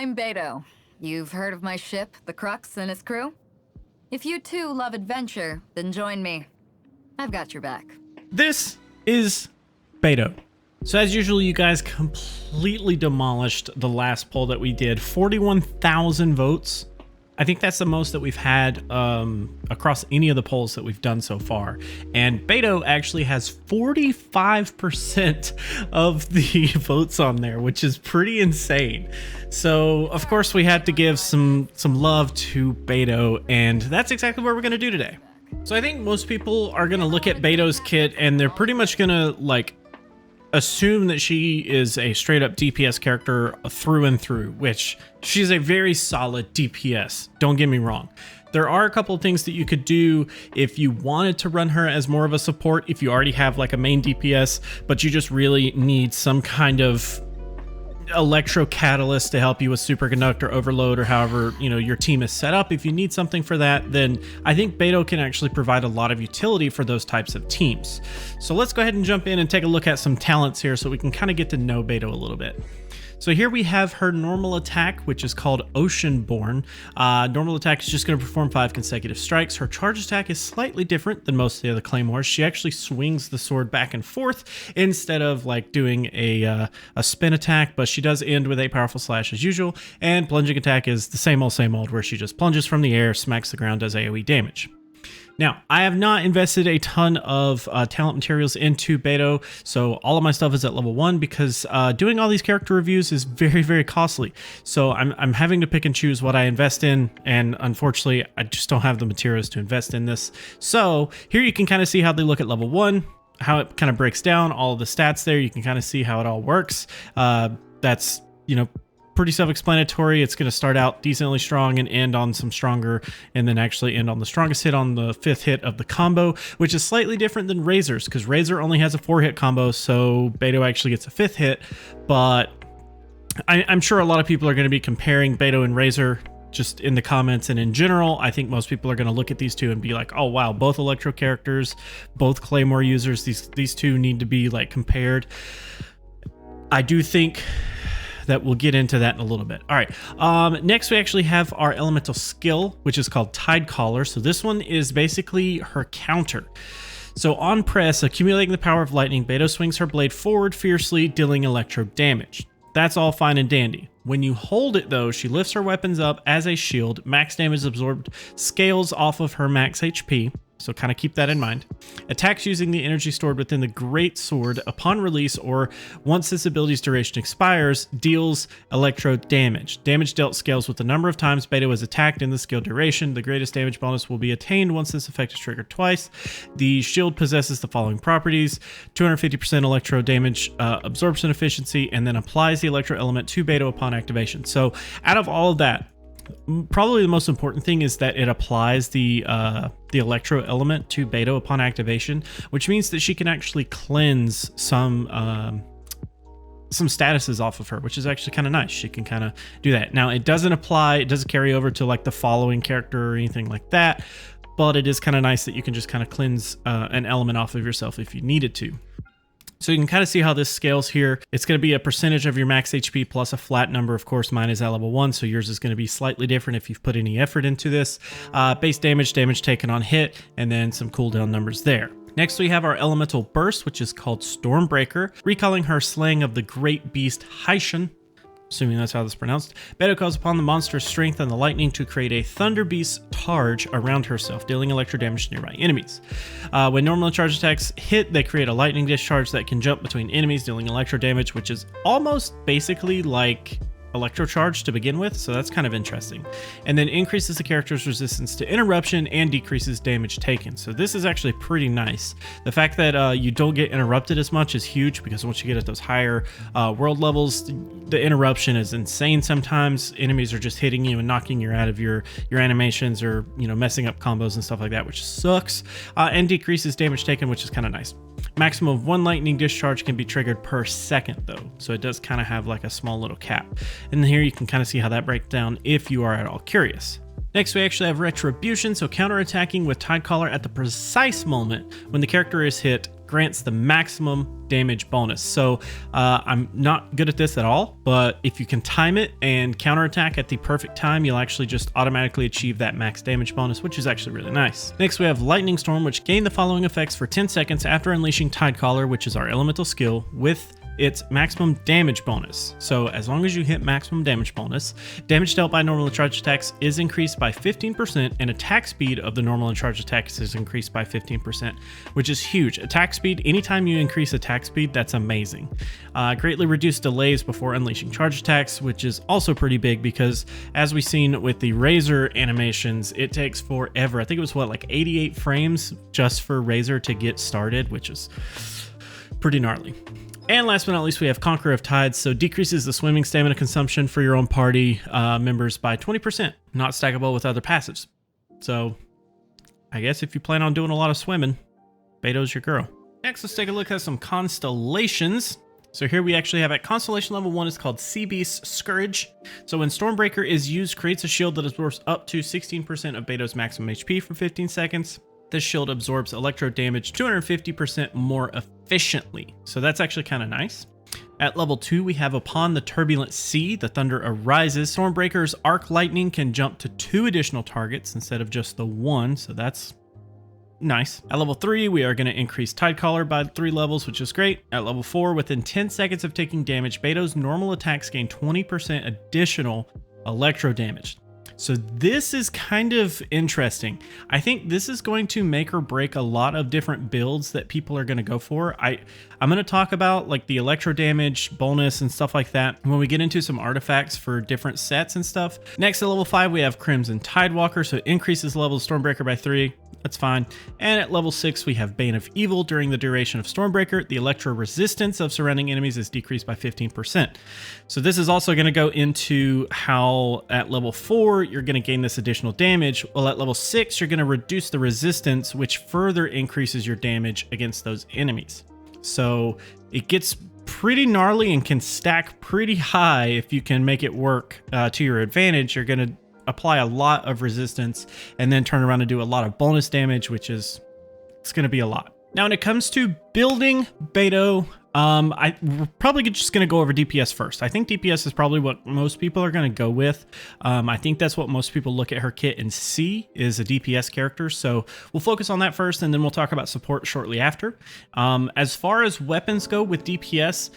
I'm Beidou. You've heard of my ship, the Crux, and its crew? If you too love adventure, then join me. I've got your back. This is Beidou. So as usual, you guys completely demolished the last poll that we did. 41,000 votes. I think that's the most that we've had across any of the polls that we've done so far. And Beidou actually has 45% of the votes on there, which is pretty insane. So of course we had to give some love to Beidou, and that's exactly what we're gonna do today. So I think most people are gonna look at Beidou's kit and they're pretty much gonna like assume that she is a straight up DPS character through and through, which she's a very solid DPS. Don't get me wrong. There are a couple of things that you could do if you wanted to run her as more of a support, if you already have like a main DPS, but you just really need some kind of electro catalyst to help you with superconductor overload, or however your team is set up. If you need something for that, then I think Beidou can actually provide a lot of utility for those types of teams. So let's go ahead and jump in and take a look at some talents here so we can kind of get to know Beidou a little bit. So here we have her normal attack, which is called Oceanborn. Normal attack is just going to perform 5 consecutive strikes. Her charge attack is slightly different than most of the other claymores. She actually swings the sword back and forth instead of like doing a spin attack, but she does end with a powerful slash as usual. And plunging attack is the same old, where she just plunges from the air, smacks the ground, does AoE damage. Now, I have not invested a ton of talent materials into Beidou, so all of my stuff is at level 1 because doing all these character reviews is very, very costly. So I'm having to pick and choose what I invest in, and unfortunately, I just don't have the materials to invest in this. So here you can kind of see how they look at level 1, how it kind of breaks down, all of the stats there. You can kind of see how it all works. That's, pretty self-explanatory. It's going to start out decently strong and end on some stronger, and then actually end on the strongest hit on the 5th hit of the combo, which is slightly different than Razor's, because Razor only has a 4-hit combo, so Beidou actually gets a 5th hit. But I'm sure a lot of people are going to be comparing Beidou and Razor just in the comments, and in general, I think most people are going to look at these two and be like, oh wow, both electro characters, both claymore users, these two need to be like compared. I do think that we'll get into that in a little bit. All right, next we actually have our elemental skill, which is called Tidecaller. So this one is basically her counter. So on press, accumulating the power of lightning, Beidou swings her blade forward fiercely, dealing electro damage. That's all fine and dandy. When you hold it though, she lifts her weapons up as a shield. Max damage absorbed scales off of her max HP. So kind of keep that in mind. Attacks using the energy stored within the Great Sword upon release, or once this ability's duration expires, deals electro damage. Damage dealt scales with the number of times Beidou is attacked in the skill duration. The greatest damage bonus will be attained once this effect is triggered twice. The shield possesses the following properties: 250% electro damage absorption efficiency, and then applies the electro element to Beidou upon activation. So out of all of that, probably the most important thing is that it applies the electro element to Beidou upon activation, which means that she can actually cleanse some statuses off of her, which is actually kind of nice. She can kind of do that. Now it doesn't carry over to like the following character or anything like that, but it is kind of nice that you can just kind of cleanse an element off of yourself if you needed to. So you can kind of see how this scales here. It's going to be a percentage of your max HP plus a flat number. Of course, mine is at level 1, so yours is going to be slightly different if you've put any effort into this. Base damage, damage taken on hit, and then some cooldown numbers there. Next, we have our elemental burst, which is called Stormbreaker, recalling her slaying of the great beast Haishan. Assuming that's how that's pronounced. Beidou calls upon the monster's strength and the lightning to create a Thunder Beast Targe around herself, dealing electro damage to nearby enemies. When normal charge attacks hit, they create a lightning discharge that can jump between enemies, dealing electro damage, which is almost basically like electro charge to begin with, so that's kind of interesting. And then increases the character's resistance to interruption and decreases damage taken. So this is actually pretty nice. The fact that you don't get interrupted as much is huge, because once you get at those higher world levels, the interruption is insane sometimes. Enemies are just hitting you and knocking you out of your animations, or messing up combos and stuff like that, which sucks. And decreases damage taken, which is kind of nice. Maximum of 1 lightning discharge can be triggered per second though, so it does kind of have like a small little cap. And here you can kind of see how that breaks down if you are at all curious. Next, we actually have Retribution, so counterattacking with Tidecaller at the precise moment when the character is hit grants the maximum damage bonus. So I'm not good at this at all, but if you can time it and counterattack at the perfect time, you'll actually just automatically achieve that max damage bonus, which is actually really nice. Next, we have Lightning Storm, which gain the following effects for 10 seconds after unleashing Tidecaller, which is our elemental skill, with its maximum damage bonus. So as long as you hit maximum damage bonus, damage dealt by normal and charged attacks is increased by 15%, and attack speed of the normal and charged attacks is increased by 15%, which is huge. Attack speed, anytime you increase attack speed, that's amazing. Greatly reduced delays before unleashing charge attacks, which is also pretty big because as we've seen with the Razor animations, it takes forever. I think it was what, like 88 frames just for Razor to get started, which is pretty gnarly. And last but not least, we have Conqueror of Tides. So decreases the swimming stamina consumption for your own party members by 20%, not stackable with other passives. So I guess if you plan on doing a lot of swimming, Beidou's your girl. Next, let's take a look at some Constellations. So here we actually have at Constellation level 1, it's called Sea Beast Scourge. So when Stormbreaker is used, creates a shield that absorbs up to 16% of Beidou's maximum HP for 15 seconds. This shield absorbs electro damage 250% more efficiently. So that's actually kind of nice. At level 2, we have Upon the Turbulent Sea, the thunder arises. Stormbreaker's arc lightning can jump to 2 additional targets instead of just the 1. So that's nice. At level 3, we are going to increase Tidecaller by 3 levels, which is great. At level 4, within 10 seconds of taking damage, Beidou's normal attacks gain 20% additional electro damage. So this is kind of interesting. I think this is going to make or break a lot of different builds that people are going to go for. I'm going to talk about like the electro damage bonus and stuff like that when we get into some artifacts for different sets and stuff. Next, at level 5, we have Crimson Tidewalker, so it increases the level of Stormbreaker by 3. That's fine. And at level 6, we have Bane of Evil. During the duration of Stormbreaker, the electro resistance of surrounding enemies is decreased by 15%. So this is also going to go into how at level 4, you're going to gain this additional damage. Well, at level 6, you're going to reduce the resistance, which further increases your damage against those enemies. So it gets pretty gnarly and can stack pretty high if you can make it work to your advantage. You're going to apply a lot of resistance and then turn around and do a lot of bonus damage, which is, it's going to be a lot. Now, when it comes to building Beidou, we're probably just going to go over DPS first. I think DPS is probably what most people are going to go with. I think that's what most people look at her kit and see is a DPS character. So we'll focus on that first, and then we'll talk about support shortly after. As far as weapons go with DPS,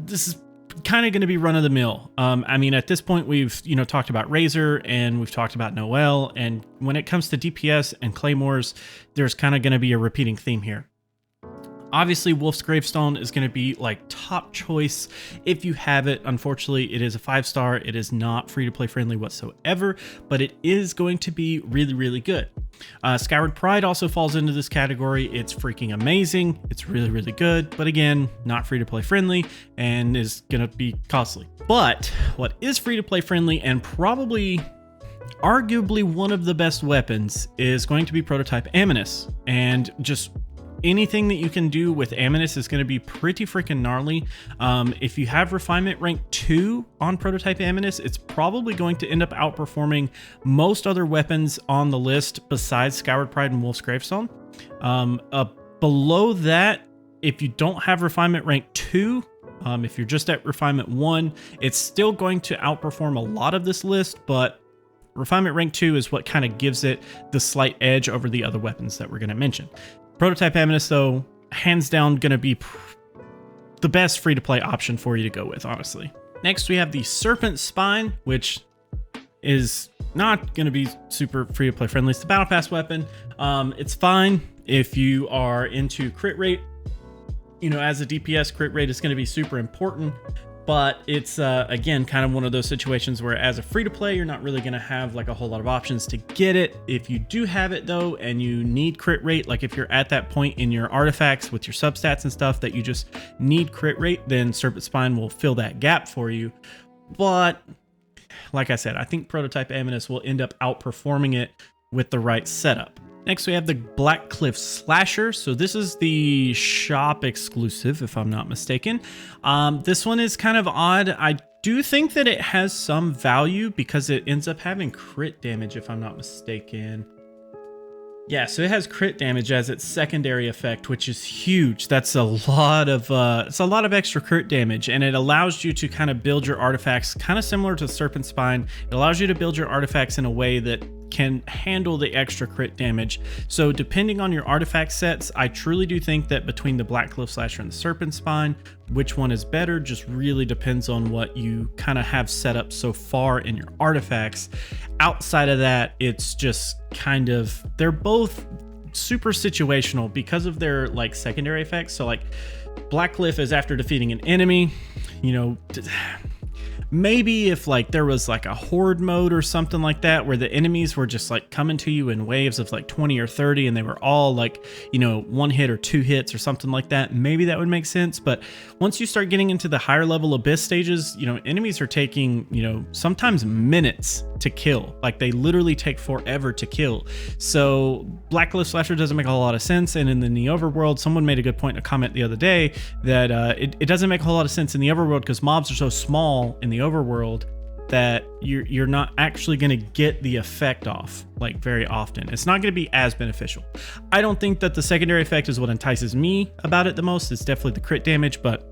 this is kind of going to be run of the mill. I mean, at this point, we've talked about Razor and we've talked about Noelle, and when it comes to DPS and Claymores, there's kind of going to be a repeating theme here. Obviously, Wolf's Gravestone is going to be like top choice if you have it. Unfortunately, it is a 5-star. It is not free-to-play friendly whatsoever, but it is going to be really, really good. Skyward Pride also falls into this category. It's freaking amazing. It's really, really good, but again, not free-to-play friendly and is going to be costly. But what is free-to-play friendly and probably arguably one of the best weapons is going to be Prototype Amunis, and just anything that you can do with Amunis is going to be pretty freaking gnarly. If you have refinement rank 2 on Prototype Amunis, it's probably going to end up outperforming most other weapons on the list besides Skyward Pride and Wolf's Gravestone. Below that, if you don't have refinement rank 2, if you're just at refinement 1, it's still going to outperform a lot of this list, but refinement rank 2 is what kind of gives it the slight edge over the other weapons that we're going to mention. Prototype Amunis, though, hands down going to be the best free-to-play option for you to go with, honestly. Next, we have the Serpent Spine, which is not going to be super free-to-play friendly. It's the Battle Pass weapon. It's fine if you are into crit rate. As a DPS, crit rate is going to be super important. But it's, again, kind of one of those situations where as a free-to-play, you're not really going to have like a whole lot of options to get it. If you do have it, though, and you need crit rate, like if you're at that point in your artifacts with your substats and stuff that you just need crit rate, then Serpent Spine will fill that gap for you. But like I said, I think Prototype Amunis will end up outperforming it with the right setup. Next, we have the Black Cliff Slasher. So this is the shop exclusive, if I'm not mistaken. This one is kind of odd. I do think that it has some value because it ends up having crit damage, if I'm not mistaken. Yeah, so it has crit damage as its secondary effect, which is huge. That's a lot of extra crit damage, and it allows you to kind of build your artifacts kind of similar to Serpent Spine. It allows you to build your artifacts in a way that can handle the extra crit damage. So depending on your artifact sets, I truly do think that between the Black Cliff Slasher and the Serpent Spine, which one is better just really depends on what you kind of have set up so far in your artifacts. Outside of that, it's just kind of, they're both super situational because of their like secondary effects. So like Black Cliff is after defeating an enemy, you know, maybe if like there was like a horde mode or something like that where the enemies were just like coming to you in waves of like 20 or 30 and they were all like, you know, 1 hit or 2 hits or something like that, maybe that would make sense. But once you start getting into the higher level abyss stages, you know, enemies are taking, you know, sometimes minutes to kill. Like they literally take forever to kill. So Black Cliff Slasher doesn't make a whole lot of sense. And in the overworld, someone made a good point in a comment the other day that it doesn't make a whole lot of sense in the overworld because mobs are so small in the overworld that you're not actually going to get the effect off like very often. It's not going to be as beneficial. I don't think that the secondary effect is what entices me about it the most. It's definitely the crit damage, but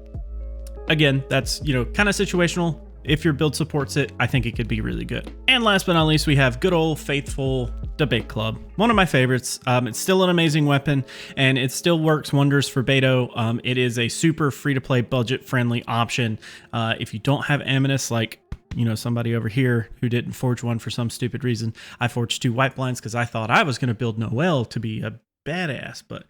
again, that's, you know, kind of situational. If your build supports it, I think it could be really good. And last but not least, we have good old faithful Debate Club. One of my favorites. It's still an amazing weapon and it still works wonders for Beidou. It is a super free-to-play budget-friendly option. If you don't have Aminus, like, you know, somebody over here who didn't forge one for some stupid reason. I forged 2 white blinds because I thought I was going to build Noel to be a badass, but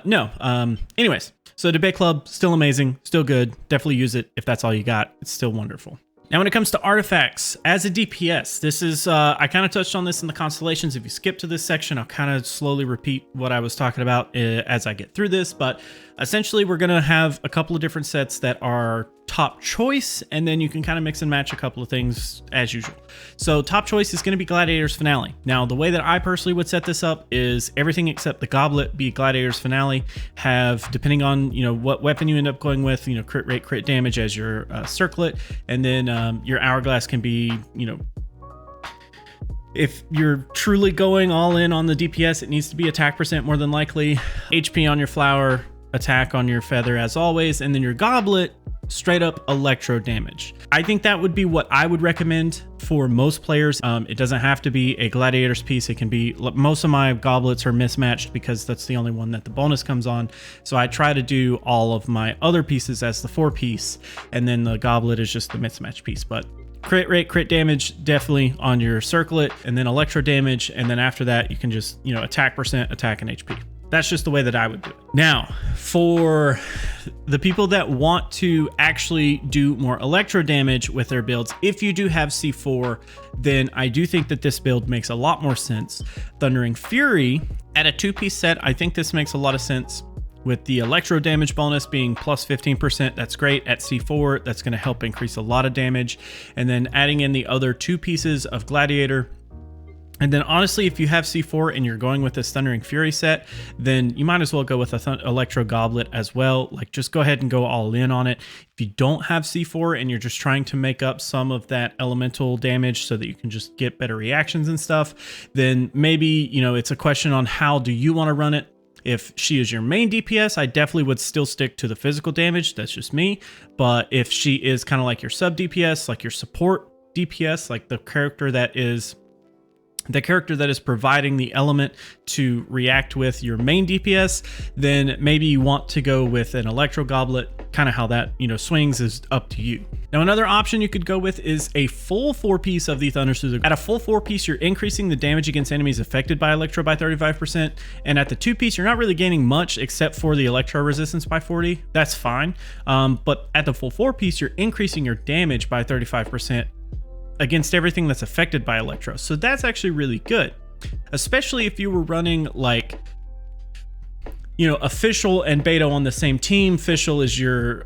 no. Anyways, so Debate Club, still amazing, still good. Definitely use it if that's all you got. It's still wonderful. Now, when it comes to artifacts, as a DPS, this is, I kind of touched on this in the Constellations. If you skip to this section, I'll kind of slowly repeat what I was talking about as I get through this. But essentially, we're going to have a couple of different sets that are top choice, and then you can kind of mix and match a couple of things as usual. So top choice is going to be Gladiator's Finale. Now, the way that I personally would set this up is everything except the goblet be Gladiator's Finale, have, depending on, you know, what weapon you end up going with, you know, crit rate, crit damage as your circlet, and then your hourglass can be, you know, if you're truly going all in on the DPS, it needs to be attack percent more than likely, HP on your flower, attack on your feather as always, and then your goblet straight up electro damage. I think that would be what I would recommend for most players. It doesn't have to be a gladiator's piece. It can be, most of my goblets are mismatched because that's the only one that the bonus comes on. So I try to do all of my other pieces as the 4-piece, and then the goblet is just the mismatched piece. But crit rate, crit damage, definitely on your circlet, and then electro damage. And then after that, you can just, you know, attack percent, attack, and HP. That's just the way that I would do it. Now, for the people that want to actually do more electro damage with their builds, if you do have C4, then I do think that this build makes a lot more sense. Thundering Fury, at a 2-piece set, I think this makes a lot of sense. With the electro damage bonus being plus 15%, that's great. At C4, that's going to help increase a lot of damage. And then adding in the other 2 pieces of Gladiator. And then honestly, if you have C4 and you're going with this Thundering Fury set, then you might as well go with a Electro Goblet as well. Like, just go ahead and go all in on it. If you don't have C4 and you're just trying to make up some of that elemental damage so that you can just get better reactions and stuff, then maybe, you know, it's a question on how do you want to run it. If she is your main DPS, I definitely would still stick to the physical damage. That's just me. But if she is kind of like your sub DPS, like your support DPS, like the character that is providing the element to react with your main DPS, then maybe you want to go with an Electro Goblet. Kind of how that, you know, swings is up to you. Now, another option you could go with is a full 4-piece of the Thundersoother. At a full 4-piece, you're increasing the damage against enemies affected by Electro by 35%. And at the 2-piece, you're not really gaining much except for the Electro resistance by 40. That's fine. But at the full 4-piece, you're increasing your damage by 35%. Against everything that's affected by Electro. So that's actually really good, especially if you were running like, you know, Official and Beidou on the same team. Official is your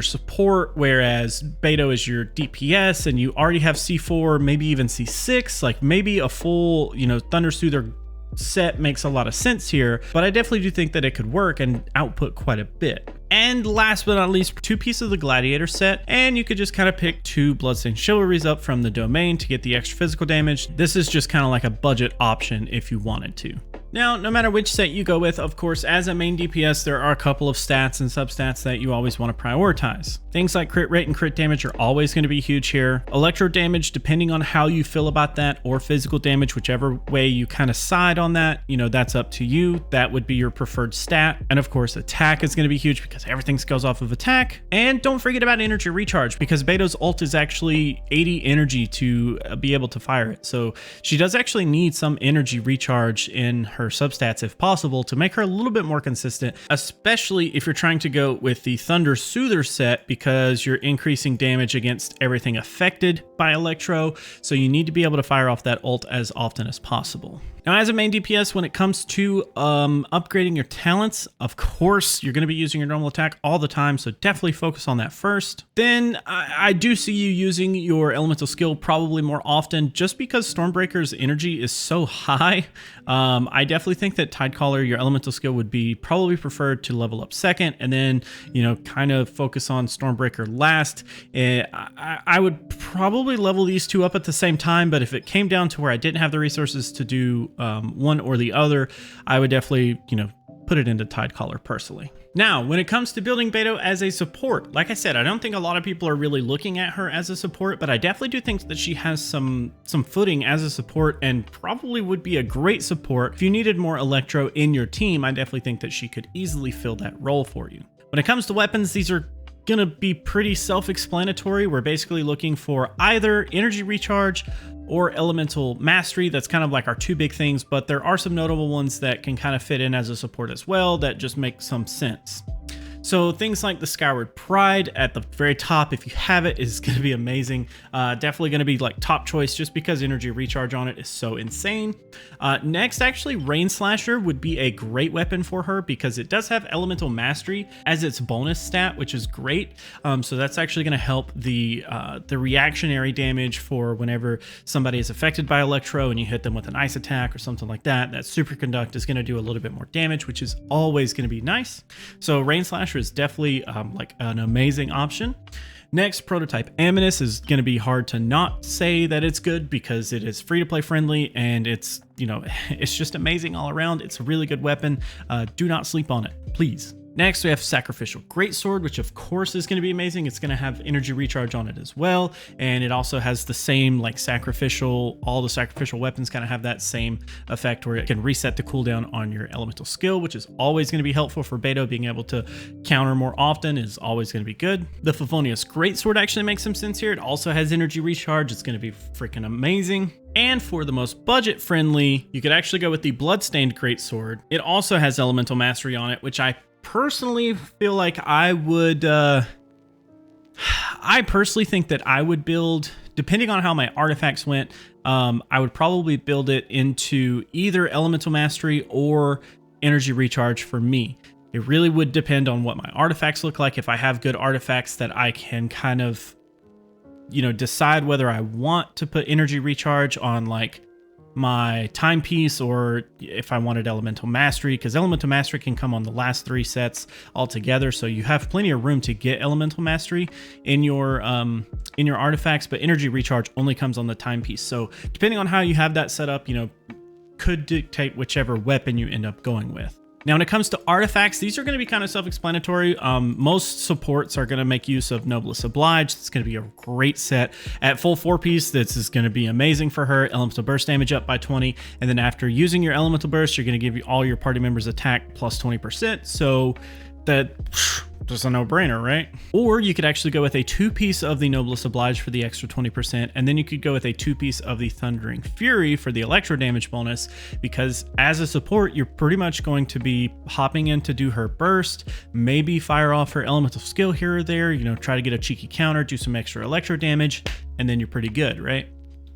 support, whereas Beidou is your DPS, and you already have C4, maybe even C6. Like maybe a full, you know, Thundersoother set makes a lot of sense here, but I definitely do think that it could work and output quite a bit. And last but not least, 2 pieces of the Gladiator set, and you could just kind of pick 2 Bloodstained Chivalries up from the domain to get the extra physical damage. This is just kind of like a budget option if you wanted to. Now, no matter which set you go with, of course, as a main DPS, there are a couple of stats and substats that you always want to prioritize. Things like crit rate and crit damage are always going to be huge here. Electro damage, depending on how you feel about that, or physical damage, whichever way you kind of side on that, you know, that's up to you. That would be your preferred stat. And of course, attack is going to be huge because everything goes off of attack. And don't forget about energy recharge, because Beidou's ult is actually 80 energy to be able to fire it. So she does actually need some energy recharge in her substats if possible to make her a little bit more consistent, especially if you're trying to go with the Thunder Soother set, because you're increasing damage against everything affected by electro. So you need to be able to fire off that ult as often as possible. Now, as a main DPS, when it comes to upgrading your talents, of course, you're going to be using your normal attack all the time, so definitely focus on that first. Then I do see you using your elemental skill probably more often, just because Stormbreaker's energy is so high. I definitely think that Tidecaller, your elemental skill, would be probably preferred to level up second, and then, you know, kind of focus on Stormbreaker last. I would probably level these two up at the same time, but if it came down to where I didn't have the resources to do one or the other, I would definitely, you know, put it into Tidecaller personally. Now, when it comes to building Beidou as a support, like I said, I don't think a lot of people are really looking at her as a support, but I definitely do think that she has some footing as a support and probably would be a great support. If you needed more electro in your team, I definitely think that she could easily fill that role for you. When it comes to weapons, these are going to be pretty self-explanatory. We're basically looking for either energy recharge or elemental mastery. That's kind of like our two big things, but there are some notable ones that can kind of fit in as a support as well that just make some sense. So things like the Skyward Pride at the very top, if you have it, is going to be amazing. Definitely going to be like top choice just because energy recharge on it is so insane. Next, actually, Rain Slasher would be a great weapon for her because it does have Elemental Mastery as its bonus stat, which is great. So that's actually going to help the reactionary damage for whenever somebody is affected by Electro and you hit them with an ice attack or something like that. That Superconduct is going to do a little bit more damage, which is always going to be nice. So Rain Slasher is definitely like an amazing option. Next, Prototype Aminus is going to be hard to not say that it's good because it is free to play friendly and it's, you know, it's just amazing all around. It's a really good weapon. Do not sleep on it, please. Next, we have Sacrificial Greatsword, which of course is going to be amazing. It's going to have energy recharge on it as well. And it also has the same like sacrificial, all the sacrificial weapons kind of have that same effect where it can reset the cooldown on your elemental skill, which is always going to be helpful for Beidou. Being able to counter more often is always going to be good. The Favonius Greatsword actually makes some sense here. It also has energy recharge. It's going to be freaking amazing. And for the most budget friendly, you could actually go with the Bloodstained Greatsword. It also has Elemental Mastery on it, which I personally feel like I would, I personally think that I would build, depending on how my artifacts went, I would probably build it into either Elemental Mastery or Energy Recharge for me. It really would depend on what my artifacts look like. If I have good artifacts that I can kind of, you know, decide whether I want to put Energy Recharge on like my timepiece or if I wanted Elemental Mastery, because Elemental Mastery can come on the last 3 sets altogether, so you have plenty of room to get Elemental Mastery in your artifacts, but Energy Recharge only comes on the timepiece. So depending on how you have that set up, you know, could dictate whichever weapon you end up going with. Now, when it comes to artifacts, these are going to be kind of self-explanatory. Most supports are going to make use of Noblesse Obliged. It's going to be a great set. At full 4-piece, this is going to be amazing for her. Elemental Burst damage up by 20. And then after using your Elemental Burst, you're going to give all your party members attack plus 20%. So that just a no-brainer, right? Or you could actually go with a 2-piece of the Noblesse Obliged for the extra 20%, and then you could go with a 2-piece of the Thundering Fury for the electro damage bonus, because as a support, you're pretty much going to be hopping in to do her burst, maybe fire off her elemental skill here or there, you know, try to get a cheeky counter, do some extra electro damage, and then you're pretty good, right?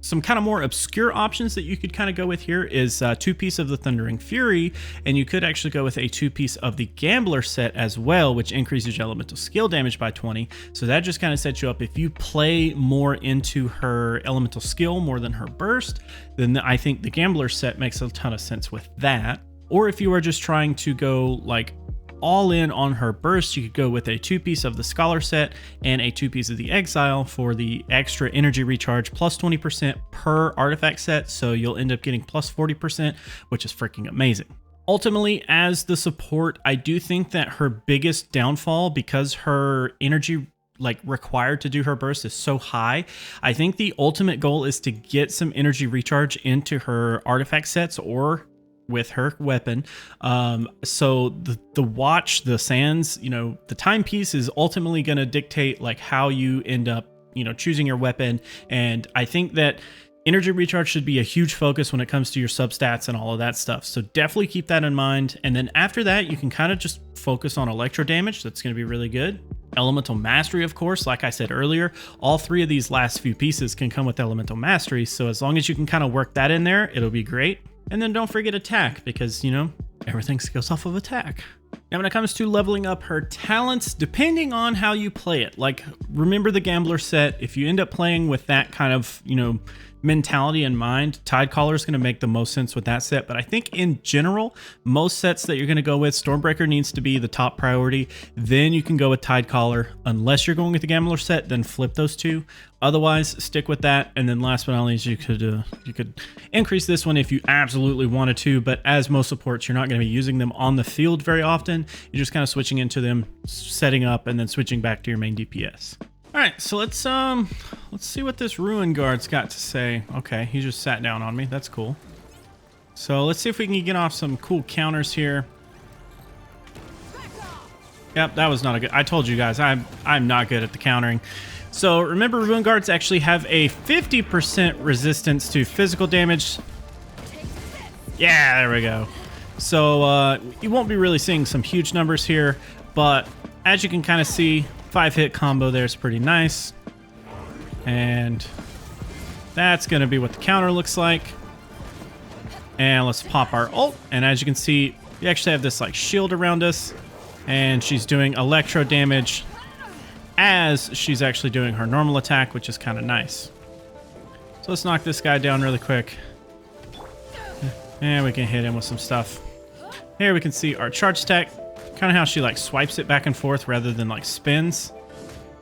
Some kind of more obscure options that you could kind of go with here is 2-piece of the Thundering Fury, and you could actually go with a 2-piece of the Gambler set as well, which increases your elemental skill damage by 20. So that just kind of sets you up. If you play more into her elemental skill more than her burst, then I think the Gambler set makes a ton of sense with that. Or if you are just trying to go like all in on her burst, you could go with a 2-piece of the Scholar set and a 2-piece of the Exile for the extra energy recharge, plus 20% per artifact set, so you'll end up getting plus 40%, which is freaking amazing. Ultimately, as the support, I do think that her biggest downfall, because her energy required to do her burst is so high, I think the ultimate goal is to get some energy recharge into her artifact sets or with her weapon. So the watch, the sands, the timepiece is ultimately going to dictate like how you end up, choosing your weapon. And I think that energy recharge should be a huge focus when it comes to your substats and all of that stuff. So definitely keep that in mind. And then after that, you can kind of just focus on electro damage. That's going to be really good. Elemental mastery, of course, like I said earlier, all 3 of these last few pieces can come with elemental mastery. So as long as you can kind of work that in there, it'll be great. And then don't forget attack, because, everything goes off of attack. Now, when it comes to leveling up her talents, depending on how you play it, like remember the Gambler set, if you end up playing with that kind of, mentality in mind, Tide Collar is going to make the most sense with that set. But I think in general, most sets that you're going to go with, Stormbreaker needs to be the top priority. Then you can go with Tide Collar. Unless you're going with the Gambler set, then flip those 2. Otherwise, stick with that. And then last but not least, you could increase this one if you absolutely wanted to. But as most supports, you're not going to be using them on the field very often. You're just kind of switching into them, setting up, and then switching back to your main DPS. All right, so let's see what this Ruin Guard's got to say. Okay, he just sat down on me. That's cool. So let's see if we can get off some cool counters here. Yep, that was not a good. I told you guys, I'm not good at the countering. So remember, Ruin Guards actually have a 50% resistance to physical damage. Yeah, there we go. So you won't be really seeing some huge numbers here, but as you can kind of see, 5-hit combo there is pretty nice. And that's going to be what the counter looks like. And let's pop our ult. And as you can see, we actually have this like shield around us. And she's doing electro damage as she's actually doing her normal attack, which is kind of nice. So let's knock this guy down really quick. And we can hit him with some stuff. Here we can see our charge tech. Kind of how she like swipes it back and forth rather than like spins.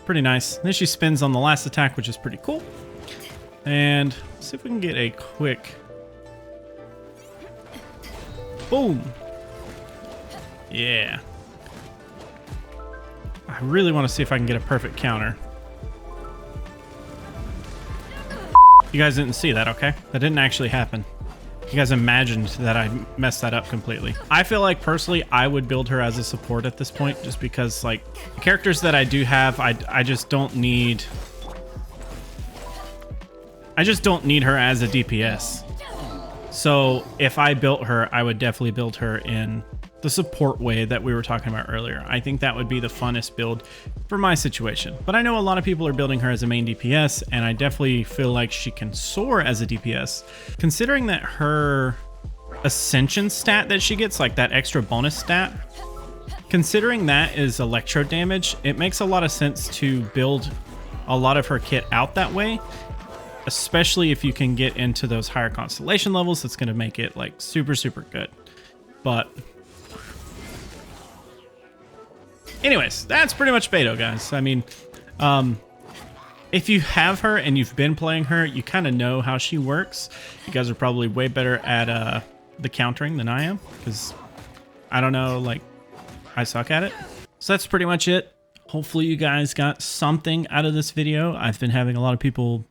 Pretty nice. Then she spins on the last attack, which is pretty cool. And let's see if we can get a quick boom. Yeah. I really want to see if I can get a perfect counter. You guys didn't see that, okay? That didn't actually happen. You guys imagined that I messed that up completely. I feel like personally I would build her as a support at this point, just because like the characters that I do have, I just don't need her as a DPS. So if I built her, I would definitely build her in the support way that we were talking about earlier. I think that would be the funnest build for my situation. But I know a lot of people are building her as a main DPS, and I definitely feel like she can soar as a DPS. Considering that her ascension stat that she gets, like that extra bonus stat, considering that is electro damage, it makes a lot of sense to build a lot of her kit out that way, especially if you can get into those higher constellation levels. That's going to make it like super, super good. But anyways, that's pretty much Beidou, guys. I mean, if you have her and you've been playing her, you kind of know how she works. You guys are probably way better at the countering than I am, because I don't know, like, I suck at it. So that's pretty much it. Hopefully you guys got something out of this video. I've been having a lot of people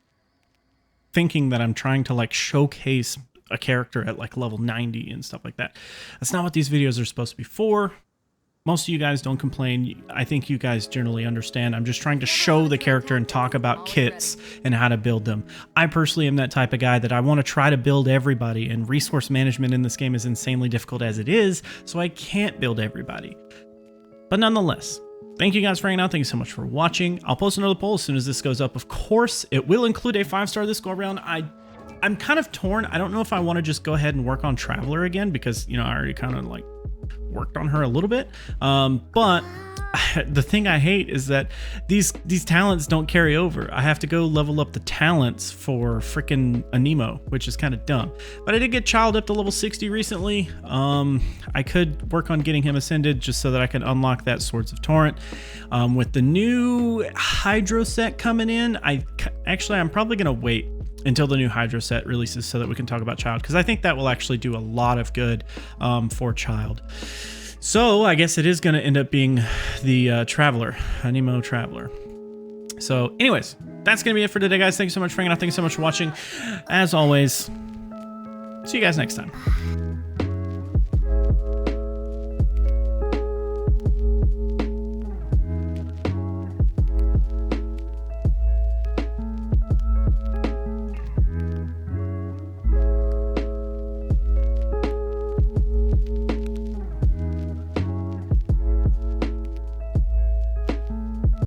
thinking that I'm trying to like showcase a character at like level 90 and stuff like that. That's not what these videos are supposed to be for. Most of you guys don't complain. I think you guys generally understand. I'm just trying to show the character and talk about kits and how to build them. I personally am that type of guy that I want to try to build everybody, and resource management in this game is insanely difficult as it is, so I can't build everybody. But nonetheless, thank you guys for hanging out. Thank you so much for watching. I'll post another poll as soon as this goes up. Of course, it will include a 5-star this go around. I'm kind of torn. I don't know if I want to just go ahead and work on Traveler again, because, you know, I already kind of like worked on her a little bit. But the thing I hate is that these talents don't carry over. I have to go level up the talents for freaking Anemo, which is kind of dumb. But I did get Child up to level 60 recently. I could work on getting him ascended just so that I can unlock that Swords of Torrent. With the new Hydro set coming in, I'm probably gonna wait until the new Hydro set releases so that we can talk about Child, because I think that will actually do a lot of good for Child. So I guess it is going to end up being the Traveler, Anemo Traveler. So anyways, that's going to be it for today, guys. Thanks so much for hanging out. Thanks so much for watching. As always, see you guys next time.